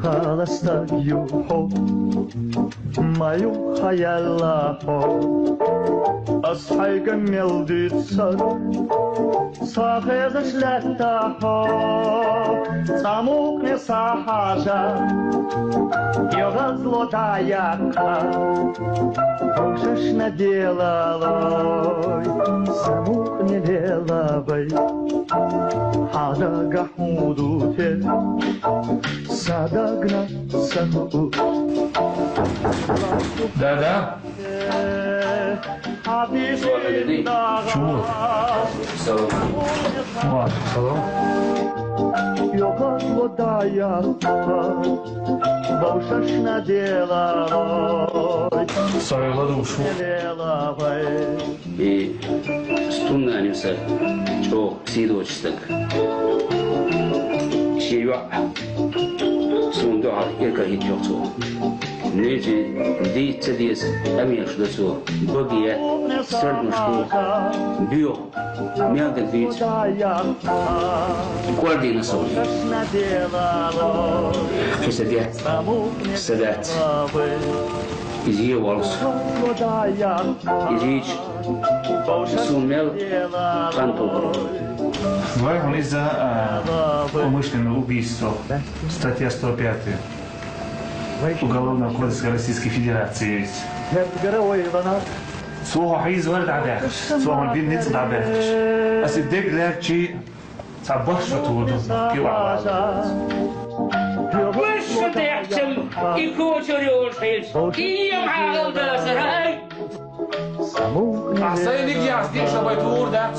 холостаю мою хаяллахо أصحيك ملدي تصد صاخذ شلتاحو صاموك صاحاجا يغزلو داياكا وشش نديلالوي صاموك نديلابي هذا قحودوتي صدقنا سهو Да. Чего? Салам. Салам. Sarayla душу. И стунанился, что свидетельствует. Сева, сундук, яка идётся. Нече, дитя дес, амеш досо, богия, сърдношко, био, мянка дит, квардина со. Седят, изие волос, изич, сумел, кантовро. Давай он из-за умышленного убийства. Статья 105. Уголовного кодекса Российской Федерации есть. سوها حيز ورد عباخش سوها من بين نتس عباخش بس الدق لا شيء صباح فتوضو كيو عباخش وش تحتم يكوتر يوشيش كيم حاول داسر هاي عصاينك يا عصديك شبايتور ده